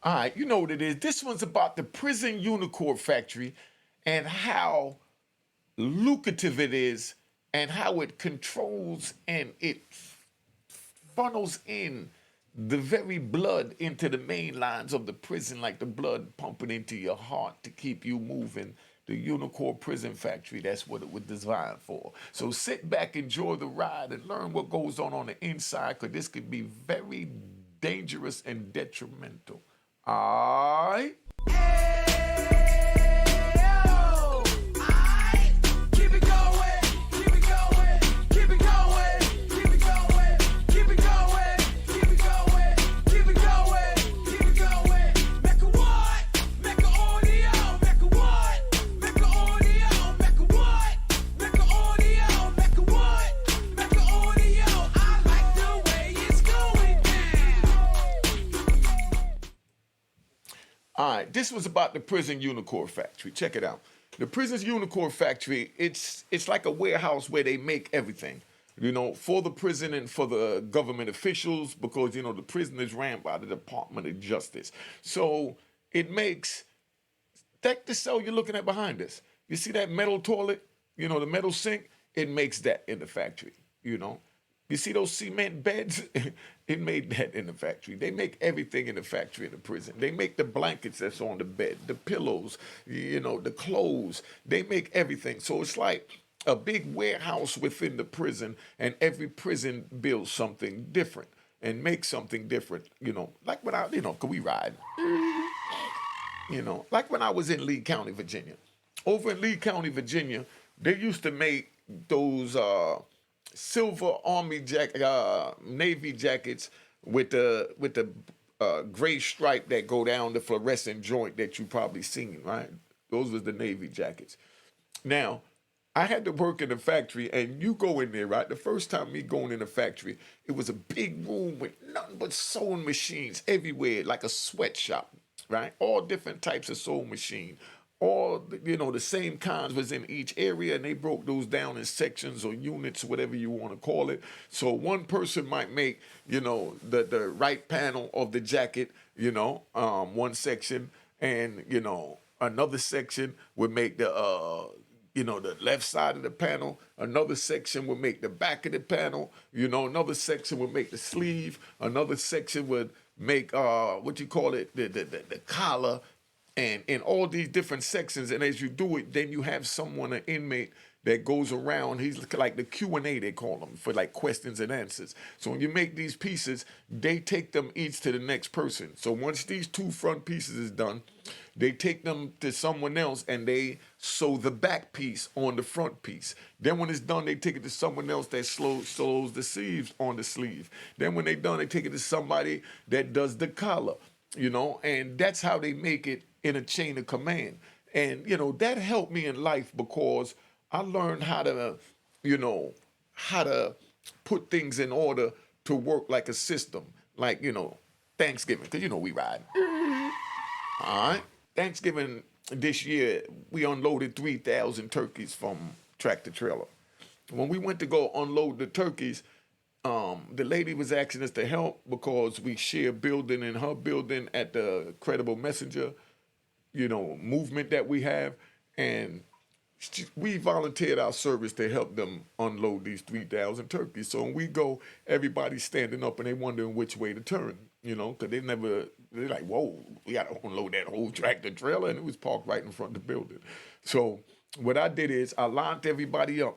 All right, you know what it is. This one's about the prison UNICOR factory and how lucrative it is and how it controls and it funnels in the very blood into the main lines of the prison, like the blood pumping into your heart to keep you moving. The UNICOR prison factory, that's what it was designed for. So sit back, enjoy the ride, and learn what goes on the inside, because this could be very dangerous and detrimental. All right? All right, this was about the prison UNICOR factory. Check it out. The prison's UNICOR factory, it's like a warehouse where they make everything, you know, for the prison and for the government officials, because, you know, the prison is ran by the Department of Justice. So it makes, that the cell you're looking at behind us. You see that metal toilet, you know, the metal sink? It makes that in the factory, you know. You see those cement beds? It made that in the factory. They make everything in the factory in the prison. They make the blankets that's on the bed, the pillows, you know, the clothes. They make everything. So it's like a big warehouse within the prison, and every prison builds something different and makes something different, you know. Like when I, you know, could we ride? You know, like when I was in Lee County, Virginia. Over in Lee County, Virginia, they used to make those silver Navy jackets with the gray stripe that go down the fluorescent joint that you probably seen, right? Those was the Navy jackets. Now, I had to work in the factory, and you go in there, right? The first time me going in the factory, it was a big room with nothing but sewing machines everywhere, like a sweatshop, right? All different types of sewing machine. All, you know, the same kinds was in each area, and they broke those down in sections or units, whatever you want to call it. So one person might make, you know, the right panel of the jacket, you know, one section, and, you know, another section would make the you know, the left side of the panel. Another section would make the back of the panel. You know, another section would make the sleeve. Another section would make what you call it, the collar. And in all these different sections, and as you do it, then you have someone, an inmate, that goes around. He's like the Q&A, they call them, for like questions and answers. So when you make these pieces, they take them each to the next person. So once these two front pieces is done, they take them to someone else, and they sew the back piece on the front piece. Then when it's done, they take it to someone else that sews the sleeves on the sleeve. Then when they're done, they take it to somebody that does the collar, you know, and that's how they make it in a chain of command. And, you know, that helped me in life, because I learned how to, you know, how to put things in order to work like a system. Like, you know, Thanksgiving, because, you know, we ride. All right. Thanksgiving this year, we unloaded 3,000 turkeys from tractor trailer. When we went to go unload the turkeys, the lady was asking us to help because we share a building in her building at the Credible Messenger, you know, movement that we have. And we volunteered our service to help them unload these 3,000 turkeys. So when we go, everybody's standing up and they wondering which way to turn, you know, because they're like, whoa, we got to unload that whole tractor trailer, and it was parked right in front of the building. So what I did is I lined everybody up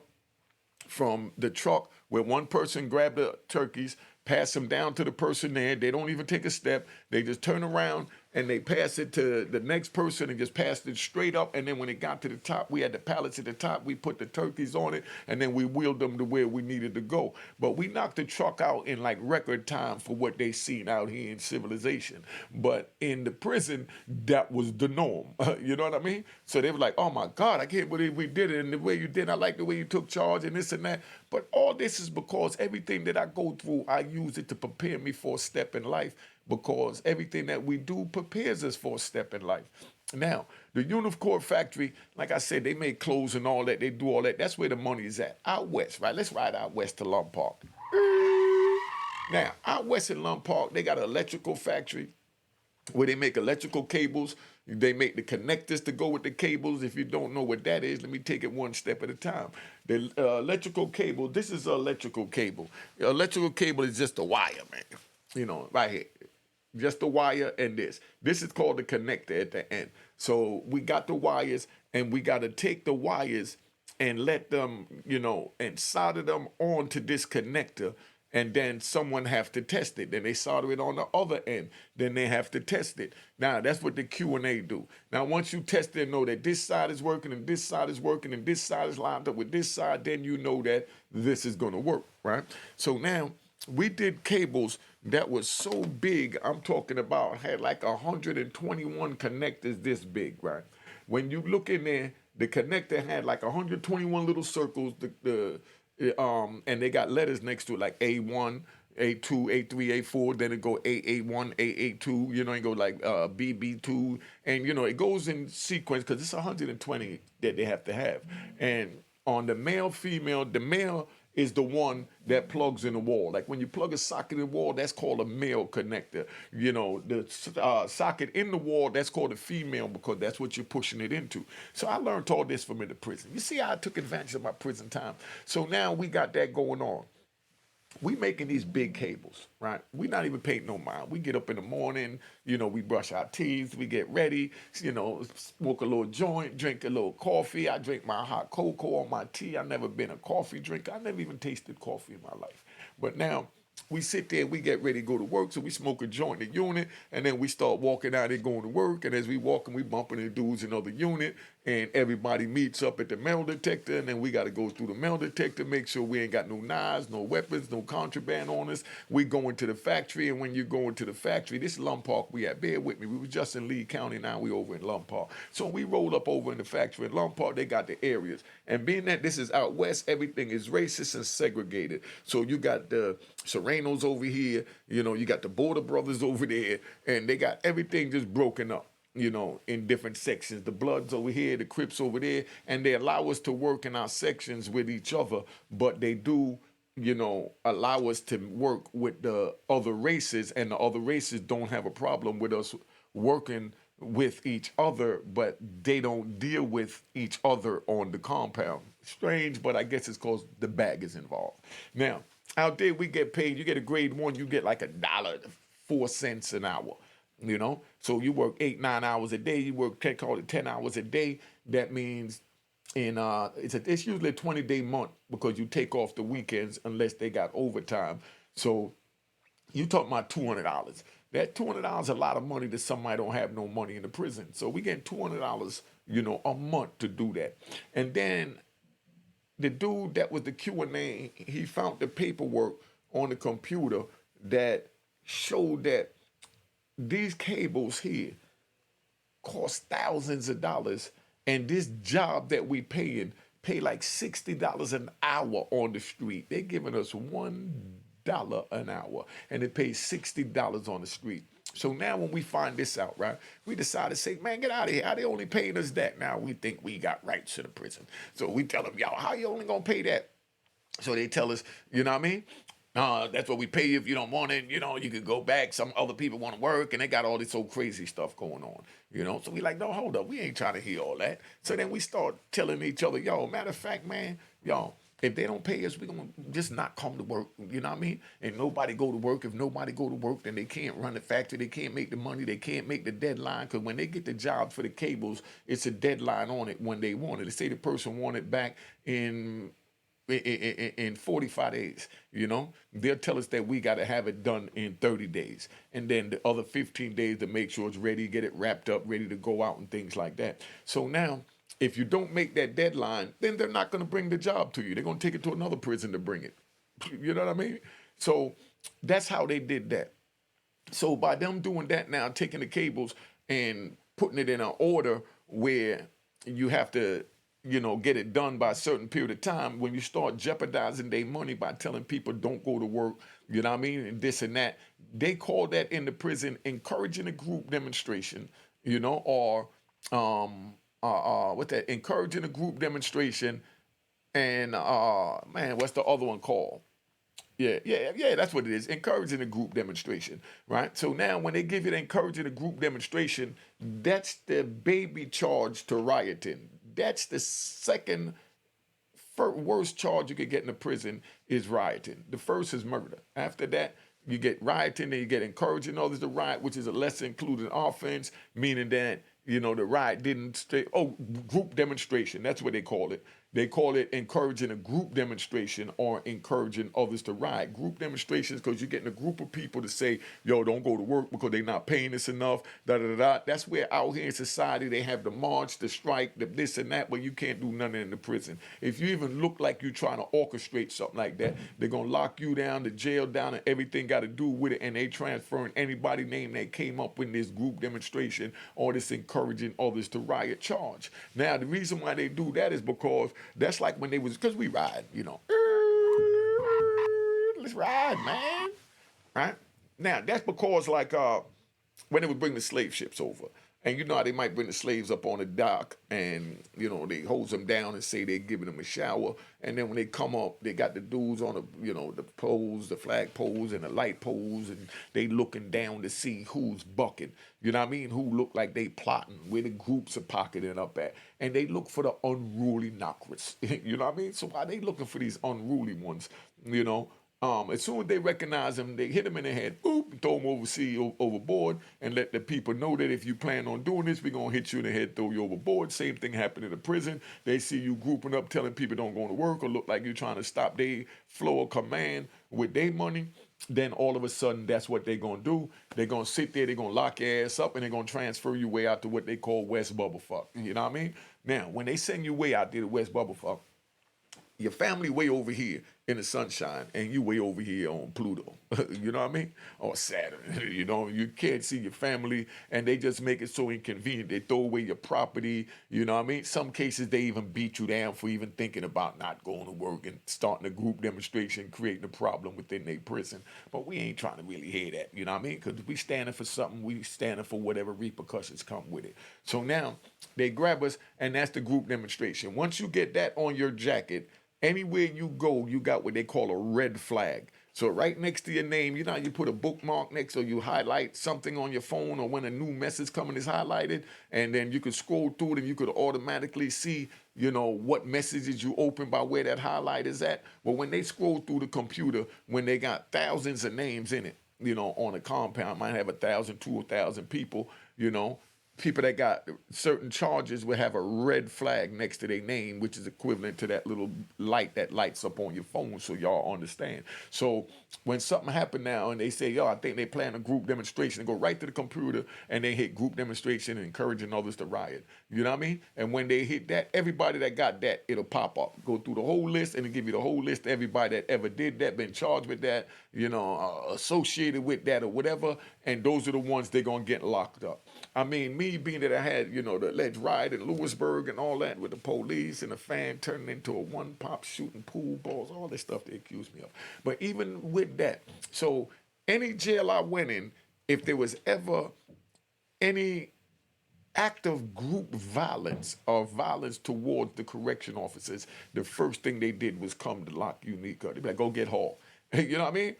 from the truck where one person grabbed the turkeys, pass them down to the person there. They don't even take a step. They just turn around and they pass it to the next person and just passed it straight up. And then when it got to the top, we had the pallets at the top. We put the turkeys on it, and then we wheeled them to where we needed to go. But we knocked the truck out in like record time for what they seen out here in civilization. But in the prison, that was the norm. You know what I mean? So they were like, oh my God, I can't believe we did it. And the way you did, I like the way you took charge and this and that. But all this is because everything that I go through, I use it to prepare me for a step in life, because everything that we do prepares us for a step in life. Now, the UNICOR factory, like I said, they make clothes and all that. They do all that. That's where the money is at. Out west, right? Let's ride out west to Lump Park. Now, out west in Lump Park, they got an electrical factory. where they make electrical cables. They make the connectors to go with the cables. If you don't know what that is, let me take it one step at a time. The electrical cable, this is an electrical cable. The electrical cable is just a wire, man. Right here. Just the wire and this. This is called the connector at the end. So we got the wires, and we got to take the wires and let them, and solder them onto this connector, and then someone have to test it. Then they solder it on the other end. Then they have to test it. Now, that's what the Q&A do. Now, once you test it and know that this side is working and this side is working and this side is lined up with this side, then you know that this is going to work, right? So now, we did cables that was so big, I'm talking about, had like 121 connectors this big, right? When you look in there, the connector had like 121 little circles, and they got letters next to it, like A1, A2, A3, A4, then it go AA1, AA2, it go like BB2, and it goes in sequence because it's 120 that they have to have. And on the male, female, the male is the one that plugs in the wall. Like when you plug a socket in the wall, that's called a male connector. The socket in the wall, that's called a female, because that's what you're pushing it into. So I learned all this from in the prison. You see how I took advantage of my prison time. So now we got that going on. We making these big cables, right? We not even paying no mind. We get up in the morning, we brush our teeth, we get ready, smoke a little joint, drink a little coffee. I drink my hot cocoa or my tea. I never been a coffee drinker. I never even tasted coffee in my life. But now we sit there, we get ready to go to work, so we smoke a joint in the unit, and then we start walking out and going to work, and as we walking, we bumping into dudes in other unit, and everybody meets up at the metal detector, and then we got to go through the metal detector, make sure we ain't got no knives, no weapons, no contraband on us. We go into the factory, and when you go into the factory, this is Lum Park we at. Bear with me. We was just in Lee County, now we over in Lum Park. So we roll up over in the factory in Lum Park. They got the areas, and being that this is out west, everything is racist and segregated. So you got the Serranos over here, you got the Border Brothers over there, and they got everything just broken up, in different sections. The Bloods over here, the Crips over there, and they allow us to work in our sections with each other, but they do, allow us to work with the other races, and the other races don't have a problem with us working with each other, but they don't deal with each other on the compound. Strange, but I guess it's because the bag is involved. Now, out there, we get paid. You get a grade 1, you get like $1.04 an hour. So you work 8-9 hours a day. You work, call it 10 hours a day. That means it's usually a 20-day month, because you take off the weekends unless they got overtime. So you talking about $200. That $200 is a lot of money to somebody don't have no money in the prison. So we get $200, a month to do that. And then the dude that was the Q&A, he found the paperwork on the computer that showed that these cables here cost thousands of dollars, and this job that we pay like $60 an hour on the street. They're giving us $1 an hour, and it pays $60 on the street. So now when we find this out, right, we decide to say, man, get out of here. How they only paying us that? Now we think we got rights to the prison. So we tell them, y'all, how you only going to pay that? So they tell us, you know what I mean? That's what we pay you if you don't want it. You could go back. Some other people want to work, and they got all this old crazy stuff going on, So we like, no, hold up. We ain't trying to hear all that. So then we start telling each other, yo, matter of fact, man, y'all, if they don't pay us, we're going to just not come to work, you know what I mean? And nobody go to work. If nobody go to work, then they can't run the factory. They can't make the money. They can't make the deadline, because when they get the job for the cables, it's a deadline on it when they want it. They say the person want it back in 45 days, they'll tell us that we got to have it done in 30 days. And then the other 15 days to make sure it's ready, get it wrapped up, ready to go out and things like that. So now, if you don't make that deadline, then they're not going to bring the job to you. They're going to take it to another prison to bring it. You know what I mean? So that's how they did that. So by them doing that now, taking the cables and putting it in an order where you have to, get it done by a certain period of time, when you start jeopardizing their money by telling people don't go to work, you know what I mean, and this and that, they call that in the prison encouraging a group demonstration, or encouraging a group demonstration, and man, what's the other one called? Yeah, that's what it is. Encouraging a group demonstration, right? So now when they give you the encouraging a group demonstration, that's the baby charge to rioting. That's the second worst charge you could get in a prison is rioting. The first is murder. After that, you get rioting, then you get encouraging others to riot, which is a lesser included offense, meaning that the riot didn't stay. Oh, group demonstration. That's what they call it. They call it encouraging a group demonstration or encouraging others to riot. Group demonstrations because you're getting a group of people to say, yo, don't go to work because they're not paying us enough, da da da. That's where out here in society they have the march, the strike, the this and that, but you can't do nothing in the prison. If you even look like you're trying to orchestrate something like that, they're going to lock you down, the jail down, and everything got to do with it, and they transferring anybody name that came up in this group demonstration or this encouraging others to riot charge. Now, the reason why they do that is because that's like when they was, because we ride, let's ride, man. Right? Now, that's because like when they would bring the slave ships over. And you know how they might bring the slaves up on the dock and, they hose them down and say they're giving them a shower. And then when they come up, they got the dudes on the poles, the flag poles and the light poles, and they looking down to see who's bucking. You know what I mean? Who look like they plotting, where the groups are pocketing up at. And they look for the unruly knockers. You know what I mean? So why they looking for these unruly ones, as soon as they recognize them, they hit them in the head, boop, throw them overboard, and let the people know that if you plan on doing this, we're going to hit you in the head, throw you overboard. Same thing happened in the prison. They see you grouping up, telling people don't go to work or look like you're trying to stop their flow of command with their money. Then all of a sudden, that's what they're going to do. They're going to sit there, they're going to lock your ass up, and they're going to transfer you way out to what they call West Bubblefuck. You know what I mean? Now, when they send you way out there to West Bubblefuck, your family way over here in the sunshine and you way over here on Pluto. You know what I mean? Or Saturn. You can't see your family and they just make it so inconvenient. They throw away your property. You know what I mean? Some cases they even beat you down for even thinking about not going to work and starting a group demonstration, creating a problem within their prison. But we ain't trying to really hear that. You know what I mean? Because we standing for something. We standing for whatever repercussions come with it. So now they grab us and that's the group demonstration. Once you get that on your jacket, anywhere you go, you got what they call a red flag. So right next to your name, you put a bookmark next or you highlight something on your phone or when a new message coming is highlighted, and then you could scroll through it and you could automatically see, what messages you open by where that highlight is at. Well, when they scroll through the computer, when they got thousands of names in it, on a compound, might have 1,000, 2,000 people, people that got certain charges will have a red flag next to their name, which is equivalent to that little light that lights up on your phone, so y'all understand. So when something happened now and they say, yo, I think they plan a group demonstration, they go right to the computer and they hit group demonstration and encouraging others to riot. You know what I mean? And when they hit that, everybody that got that, it'll pop up. Go through the whole list and it'll give you the whole list of everybody that ever did that, been charged with that, associated with that or whatever, and those are the ones they're going to get locked up. I mean, me being that I had, the alleged riot in Lewisburg and all that with the police and the fan turning into a one-pop shooting pool balls, all this stuff they accused me of. But even with that, so any jail I went in, if there was ever any act of group violence or violence towards the correction officers, the first thing they did was come to lock UNICOR. They'd be like, go get Hall. You know what I mean?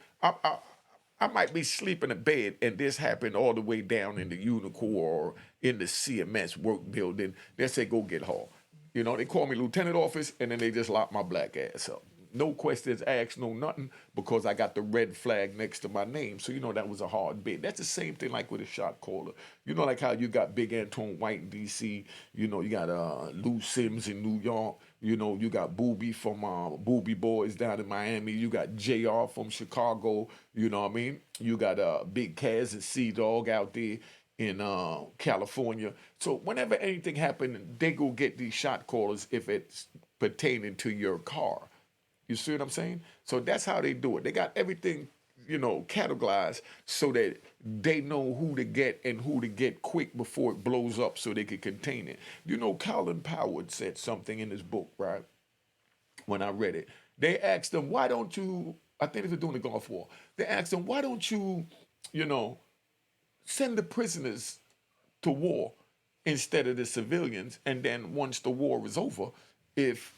I might be sleeping in bed and this happened all the way down in the UNICOR or in the CMS work building. They say, go get Hall. They call me lieutenant office and then they just lock my black ass up. No questions asked, no nothing, because I got the red flag next to my name. So, that was a hard bid. That's the same thing like with a shot caller. Like how you got Big Antoine White in D.C., you got Lou Sims in New York, you got Booby from Booby Boys down in Miami, you got JR from Chicago, you know what I mean? You got Big Kaz and C-Dog out there in California. So whenever anything happened, they go get these shot callers if it's pertaining to your car. You see what I'm saying? So that's how they do it. They got everything, categorized so that they know who to get and who to get quick before it blows up so they can contain it. Colin Powell said something in his book, right? When I read it, they asked him, why don't you, I think they were doing the Gulf War. They asked him, why don't you, send the prisoners to war instead of the civilians? And then once the war is over, if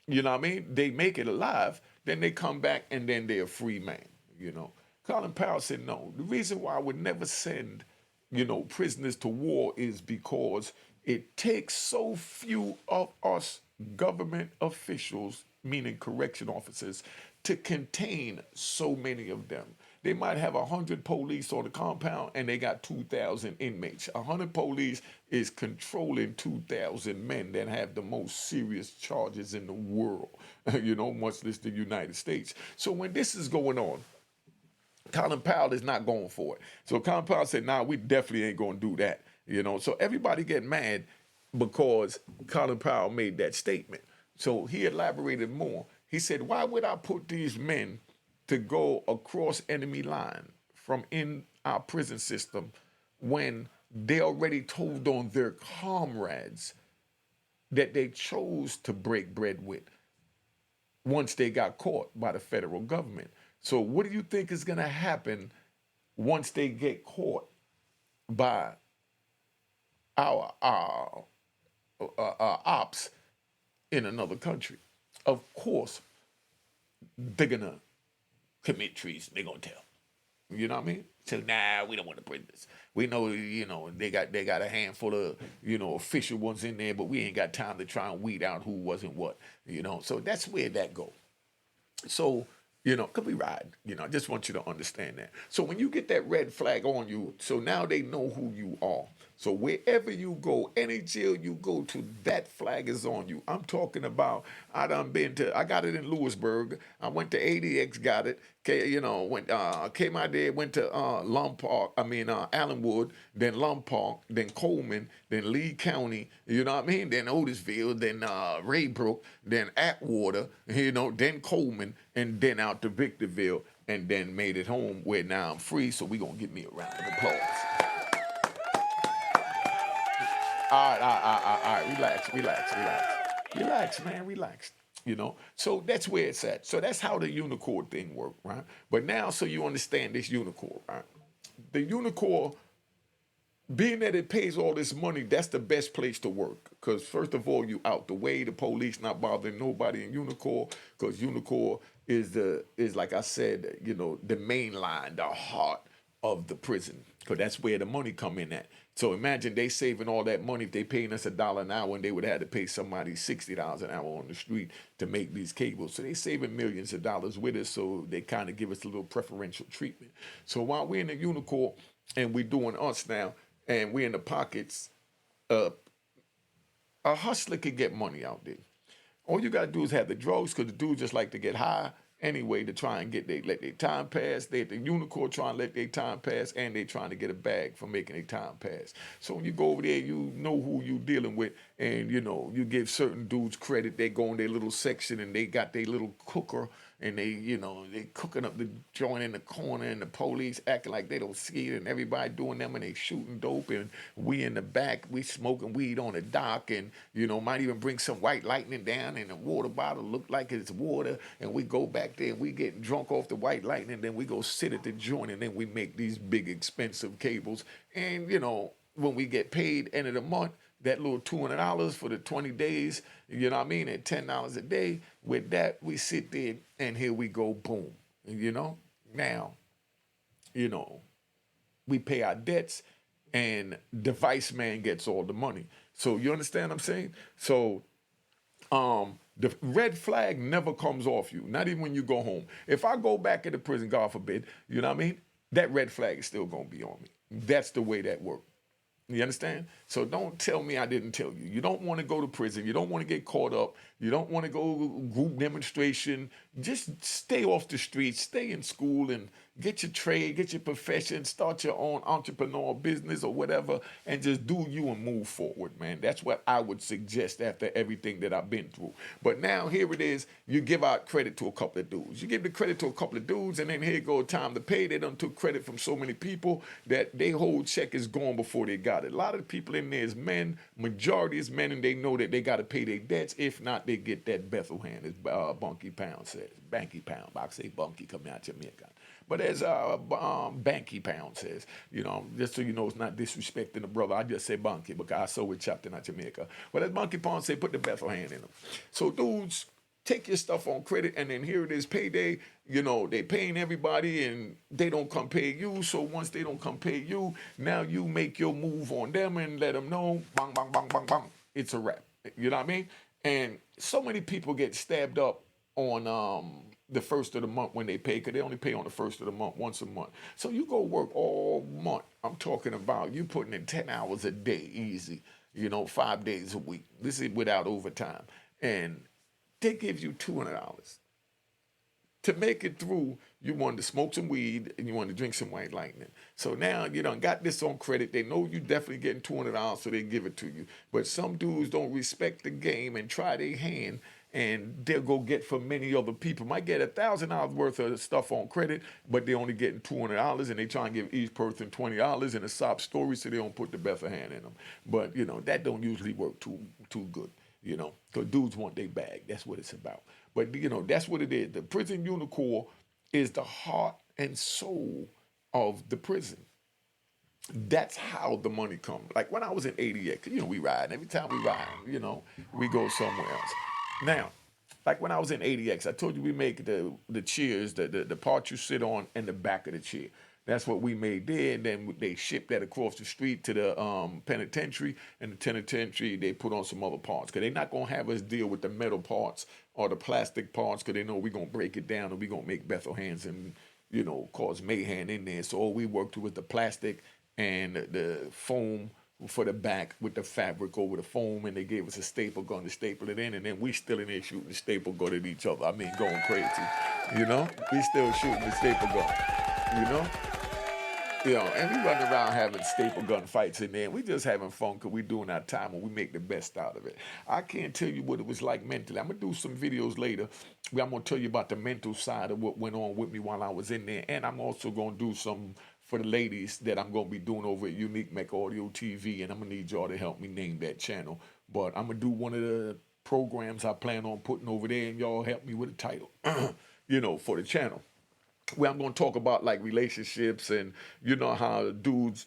they make it alive, then they come back and then they're a free man, you know. Colin Powell said, no, the reason why I would never send, you know, prisoners to war is because it takes so few of us government officials, meaning correction officers, to contain so many of them. They might have 100 police on the compound and they got 2,000 inmates. 100 police is controlling 2,000 men that have the most serious charges in the world, you know, much less the United States. So when this is going on, Colin Powell is not going for it. So Colin Powell said, nah, we definitely ain't going to do that. You know, so everybody get mad because Colin Powell made that statement. So he elaborated more. He said, why would I put these men to go across enemy line from in our prison system when they already told on their comrades that they chose to break bread with once they got caught by the federal government? So what do you think is going to happen once they get caught by our ops in another country? Of course, they're going to commit treason. They're going to tell. You know what I mean? So, nah, we don't want to bring this. We know, you know, they got a handful of, you know, official ones in there, but we ain't got time to try and weed out who wasn't what, you know. So that's where that go. So, you know, because we ride, you know, I just want you to understand that. So when you get that red flag on you, so now they know who you are. So wherever you go, any jail you go to, that flag is on you. I'm talking about, I got it in Lewisburg. I went to ADX, got it. You know, came out there, went to Allenwood, then Lum Park, then Coleman, then Lee County, you know what I mean? Then Otisville, then Raybrook, then Atwater, you know, then Coleman, and then out to Victorville, and then made it home where now I'm free, so we're going to give me a round of applause. All right, relax, man, relax. You know, so that's where it's at. So that's how the UNICOR thing worked, right? But now, so you understand this UNICOR, right? The UNICOR, being that it pays all this money, that's the best place to work. Because first of all, you out the way, the police not bothering nobody in UNICOR, because UNICOR is like I said, you know, the main line, the heart of the prison, because that's where the money come in at. So imagine they saving all that money if they paying us $1 an hour and they would have to pay somebody $60 an hour on the street to make these cables. So they saving millions of dollars with us, so they kind of give us a little preferential treatment. So while we're in the UNICOR and we're doing us now and we're in the pockets, a hustler could get money out there. All you gotta do is have the drugs, because the dudes just like to get high anyway to try and let their time pass. They at the UNICOR trying to let their time pass, and they trying to get a bag for making their time pass. So when you go over there, you know who you dealing with, and you know, you give certain dudes credit. They go in their little section and they got their little cooker, and they cooking up the joint in the corner, and the police acting like they don't see it, and everybody doing them, and they shooting dope, and we in the back, we smoking weed on the dock, and might even bring some white lightning down, and the water bottle look like it's water, and we go back there, and we getting drunk off the white lightning, then we go sit at the joint, and then we make these big expensive cables, and when we get paid end of the month, that little $200 for the 20 days, you know what I mean, at $10 a day, with that, we sit there, and here we go, boom, now, we pay our debts, and the vice man gets all the money. So you understand what I'm saying? So the red flag never comes off you, not even when you go home. If I go back into prison, God forbid, you know what I mean, that red flag is still going to be on me. That's the way that works. You understand? So don't tell me I didn't tell you. You don't want to go to prison. You don't want to get caught up. You don't want to go group demonstration. Just stay off the streets, stay in school, and get your trade, get your profession, start your own entrepreneur business or whatever, and just do you and move forward, man. That's what I would suggest after everything that I've been through. But now here it is, you give out credit to a couple of dudes. You give the credit to a couple of dudes, and then here go time to pay. They done took credit from so many people that their whole check is gone before they got it. A lot of the people in there is men, majority is men, and they know that they got to pay their debts. If not, they get that Bethel hand, as Bunky Pound says. Banky Pound. I say Bunky coming out Jamaica. But as Banky Pound says, just so you know, it's not disrespecting the brother. I just say Bunky because I saw it chopped in Jamaica. But as Bunky Pound say, put the Bethel hand in them. So dudes take your stuff on credit, and then here it is payday. You know, they paying everybody and they don't come pay you. So once they don't come pay you, now you make your move on them and let them know, bang, bang, bang, bang, bang. It's a wrap. You know what I mean? And so many people get stabbed up on the first of the month when they pay, because they only pay on the first of the month, once a month. So you go work all month. I'm talking about you putting in 10 hours a day, easy, 5 days a week. This is without overtime. And they give you $200. To make it through, you wanted to smoke some weed and you wanted to drink some White Lightning. So now you done got this on credit. They know you definitely getting $200, so they give it to you. But some dudes don't respect the game and try their hand, and they'll go get for many other people. Might get $1,000 worth of stuff on credit, but they only getting $200, and they try and give each person $20 in a sob story, so they don't put the best of hand in them. But that don't usually work too good, because dudes want their bag. That's what it's about. But that's what it is. The prison UNICOR is the heart and soul of the prison. That's how the money comes. Like when I was in ADX, we ride. Every time we ride, we go somewhere else. Now, like when I was in ADX, I told you we make the chairs, the part you sit on, and the back of the chair. That's what we made there, and then they shipped that across the street to the penitentiary, and the penitentiary, they put on some other parts, because they're not going to have us deal with the metal parts or the plastic parts, because they know we're going to break it down and we're going to make Bethel hands and, cause mayhem in there. So all we worked with the plastic and the foam for the back with the fabric over the foam, and they gave us a staple gun to staple it in, and then we still in there shooting the staple gun at each other. I mean, going crazy, We still shooting the staple gun, and we running around having staple gun fights in there, and we just having fun because we doing our time and we make the best out of it. I can't tell you what it was like mentally. I'm going to do some videos later where I'm going to tell you about the mental side of what went on with me while I was in there, and I'm also going to do some for the ladies that I'm going to be doing over at Unique Mecca Audio TV, and I'm going to need y'all to help me name that channel. But I'm going to do one of the programs I plan on putting over there, and y'all help me with the title, for the channel. Where I'm going to talk about like relationships and how dudes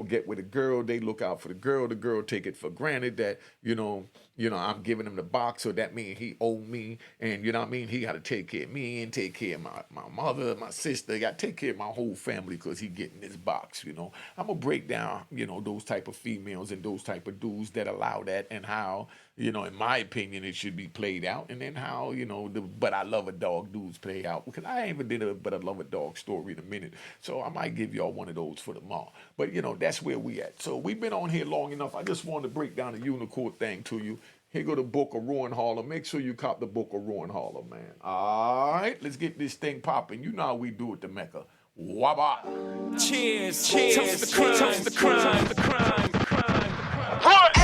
get with a girl, they look out for the girl take it for granted that I'm giving him the box, so that means he owe me, and he got to take care of me and take care of my mother, my sister, got to take care of my whole family because he getting this box. I'm gonna break down those type of females and those type of dudes that allow that, and how in my opinion it should be played out, and then how the but I love a dog dudes play out, because I ain't even did a but I love a dog story in a minute, so I might give y'all one of those for tomorrow. But that's where we at. So we've been on here long enough. I just wanted to break down the UNICOR thing to you. Here go the book of Rowan Harlem. Make sure you cop the book of Rowan Harlem, man. All right, let's get this thing popping. You know how we do it, the Mecca. Wabba. Cheers, cheers, toast the crime, toast the crime, the crime, the crime. What?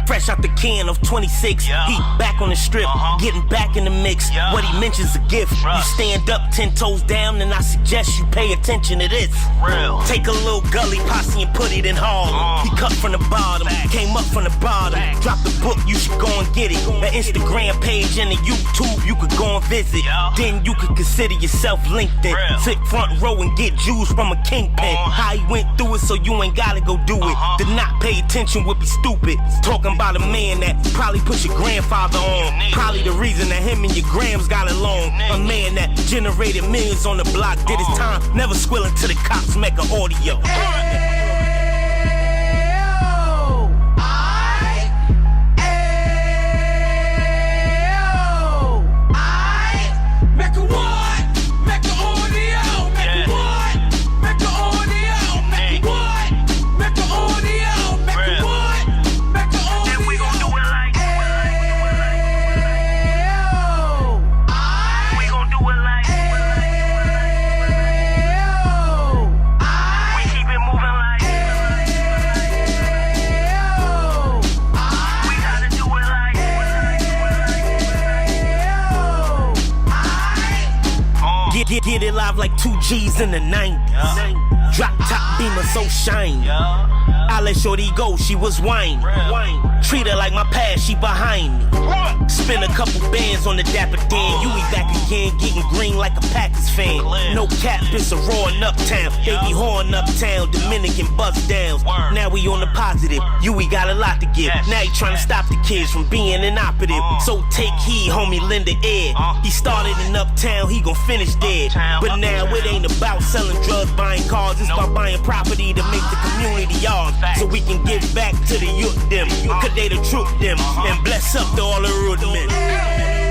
Fresh out the can of 26, yeah. He back on the strip, getting back in the mix. Yeah. What he mentions a gift. You stand up 10 toes down, and I suggest you pay attention to this. Real. Take a little gully posse and put it in Harlem. He cut from the bottom, came up from the bottom. Drop the book, you should go and get it. The Instagram page and the YouTube, you could go and visit. Then you could consider yourself LinkedIn. Sit front row and get Jews from a kingpin. How he went through it, so you ain't gotta go do it. To not pay attention would be stupid. Talking about a man that probably put your grandfather on. Probably the reason that him and your grams got along. A man that generated millions on the block, did his time, never squilling to the cops, Mecca audio. Get it live like 2 G's in the 90s. Drop top beamer so shiny. I let shorty go, she was whining. Treat her like my past, she behind me. Spend a couple bands on the Dapper Dan. You be back again, getting green like a Packers fan. No cap, it's a raw in Uptown. They be horn Uptown, Dominican bust downs. Now we on the positive, we got a lot to give. Now he trying to stop the kids from being inoperative. So take heed, homie, lend a ear. He started in Uptown, he gon' finish dead. But now it ain't about selling drugs, buying cars. It's about buying property to make the community ours. So we can give back to the youth them. Cause they the truth them. And bless up to all the rudiments.